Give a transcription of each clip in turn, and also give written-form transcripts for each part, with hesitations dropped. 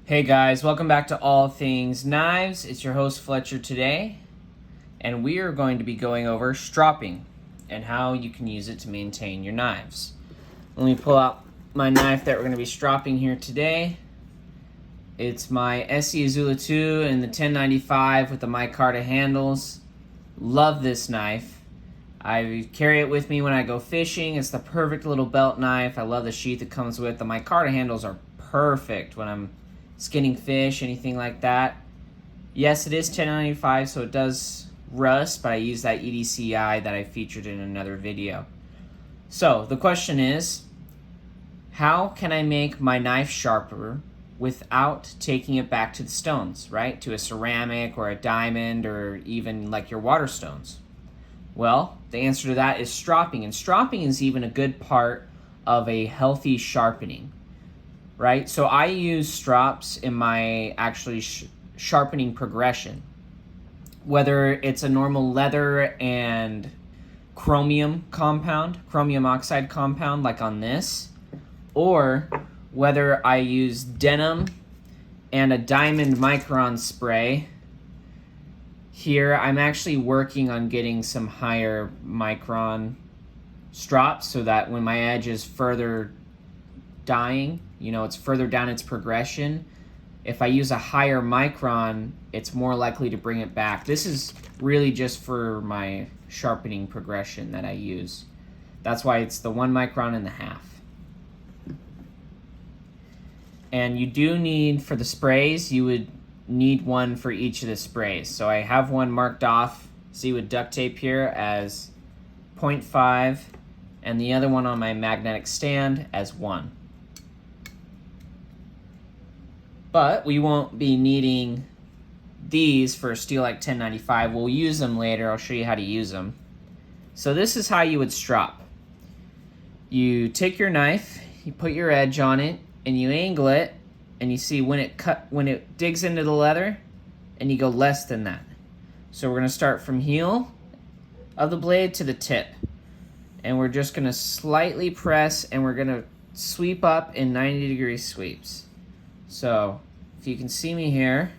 Hey guys, welcome back to All Things Knives. It's your host Fletcher today, and we are going to be going over stropping and how you can use it to maintain your knives. Let me pull out my knife that we're going to be stropping here today. It's my SE Azula 2 in the 1095 with the micarta handles. Love this knife. I carry it with me when I go fishing. It's the perfect little belt knife. I love the sheath it comes with. The micarta handles are perfect when I'm skinning fish, anything like that. Yes, it is 1095, so it does rust, but I use that EDCI that I featured in another video. So the question is, how can I make my knife sharper without taking it back to the stones, right? To a ceramic or a diamond or even like your water stones? Well, the answer to that is stropping, and stropping is even a good part of a healthy sharpening, right? So I use strops in my actually sharpening progression, whether it's a normal leather and chromium oxide compound like on this, or whether I use denim and a diamond micron spray. Here, I'm actually working on getting some higher micron strops so that when my edge is further dying, it's further down its progression, if I use a higher micron, it's more likely to bring it back. This is really just for my sharpening progression that I use. That's why it's the 1.5 micron. And you do need, for the sprays, you would need one for each of the sprays. So I have one marked off, see with duct tape here, as 0.5, and the other one on my magnetic stand as 1. But we won't be needing these for a Steelite 1095. We'll use them later. I'll show you how to use them. So this is how you would strop. You take your knife, you put your edge on it, and you angle it, and you see when it digs into the leather, and you go less than that. So we're going to start from heel of the blade to the tip. And we're just going to slightly press, and we're going to sweep up in 90-degree sweeps. So if you can see me here,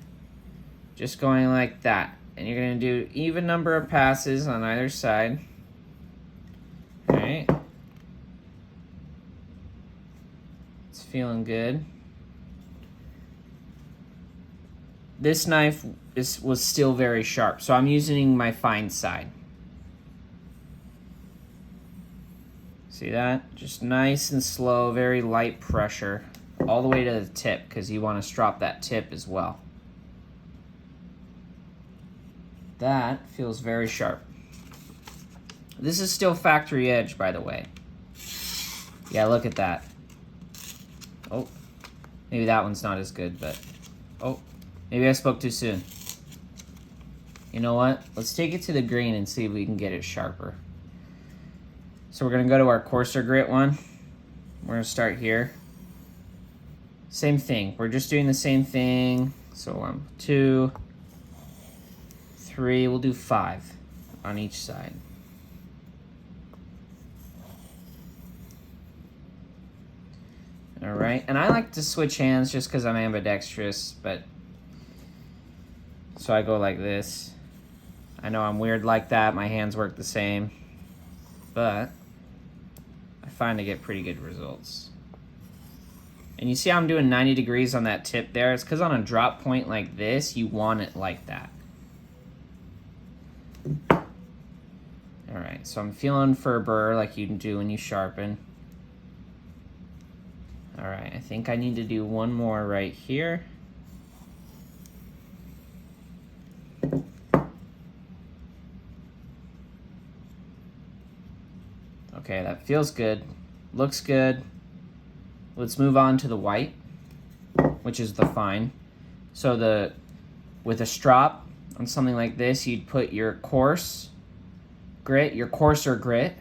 just going like that. And you're going to do even number of passes on either side. All right. It's feeling good. This knife was still very sharp, so I'm using my fine side. See that? Just nice and slow, very light pressure, all the way to the tip, because you want to strop that tip as well. That feels very sharp. This is still factory edge, by the way. Yeah, look at that. Oh, maybe that one's not as good, but... Oh, maybe I spoke too soon. You know what? Let's take it to the green and see if we can get it sharper. So we're going to go to our coarser grit one. We're going to start here. Same thing. We're just doing the same thing. So 2, 3, we'll do 5 on each side. All right, and I like to switch hands just because I'm ambidextrous, but so I go like this. I know I'm weird like that. My hands work the same, but I find I get pretty good results. And you see how I'm doing 90 degrees on that tip there? It's because on a drop point like this, you want it like that. All right, so I'm feeling for a burr like you do when you sharpen. All right, I think I need to do one more right here. Okay, that feels good. Looks good. Let's move on to the white, which is the fine. So with a strop on something like this, you'd put your coarser grit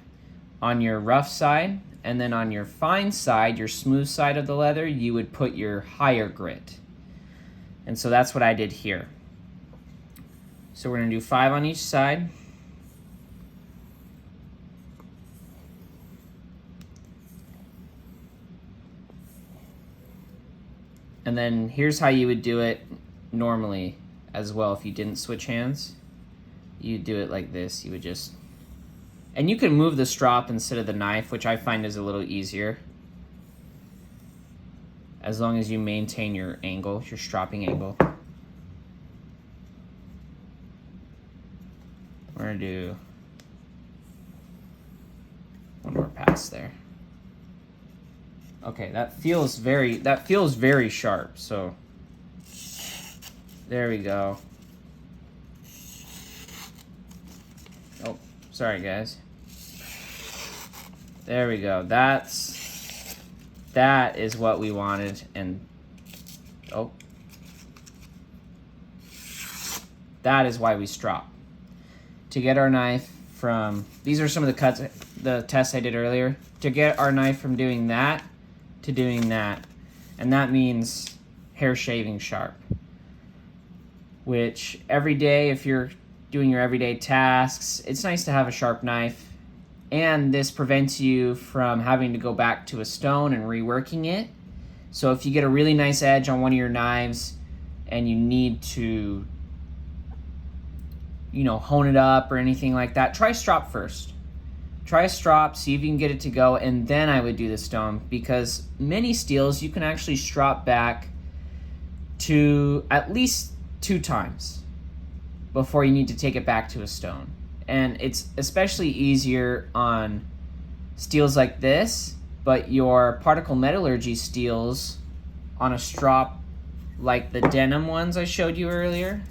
on your rough side, and then on your fine side, your smooth side of the leather, you would put your higher grit. And so that's what I did here. So we're going to do 5 on each side. And then here's how you would do it normally as well if you didn't switch hands. You'd do it like this. You would just, and you can move the strop instead of the knife, which I find is a little easier, as long as you maintain your angle, your stropping angle. We're gonna do one more pass there. Okay, that feels very sharp, so there we go. Oh, sorry guys. There we go. That is what we wanted, and oh, that is why we strop. To get our knife from, these are some of the tests I did earlier, to get our knife from doing that to doing that. And that means hair shaving sharp, which every day, if you're doing your everyday tasks, it's nice to have a sharp knife. And this prevents you from having to go back to a stone and reworking it. So if you get a really nice edge on one of your knives and you need to, you know, hone it up or anything like that, try strop first. Try a strop, see if you can get it to go, and then I would do the stone, because many steels you can actually strop back to at least 2 times before you need to take it back to a stone. And it's especially easier on steels like this, but your particle metallurgy steels on a strop like the denim ones I showed you earlier,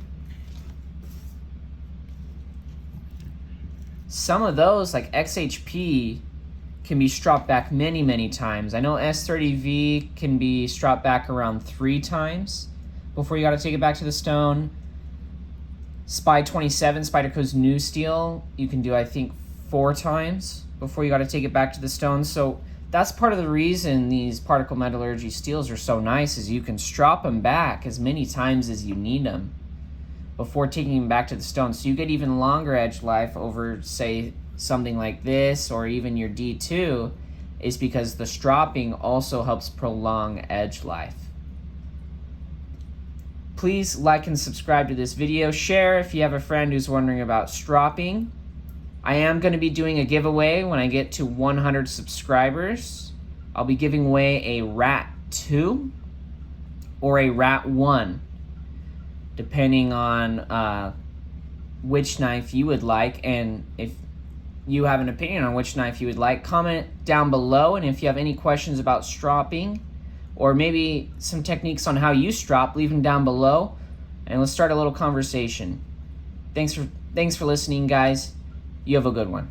some of those, like XHP, can be stropped back many times. I know S30V can be stropped back around 3 times before you got to take it back to the stone. Spy 27, Spyderco's new steel, you can do, I think, 4 times before you got to take it back to the stone. So that's part of the reason these particle metallurgy steels are so nice, is you can strop them back as many times as you need them before taking them back to the stone. So you get even longer edge life over, say, something like this, or even your D2, is because the stropping also helps prolong edge life. Please like and subscribe to this video. Share if you have a friend who's wondering about stropping. I am going to be doing a giveaway when I get to 100 subscribers. I'll be giving away a Rat 2 or a Rat 1, depending on which knife you would like. And if you have an opinion on which knife you would like, comment down below. And if you have any questions about stropping, or maybe some techniques on how you strop, leave them down below, and let's start a little conversation. Thanks for listening, guys. You have a good one.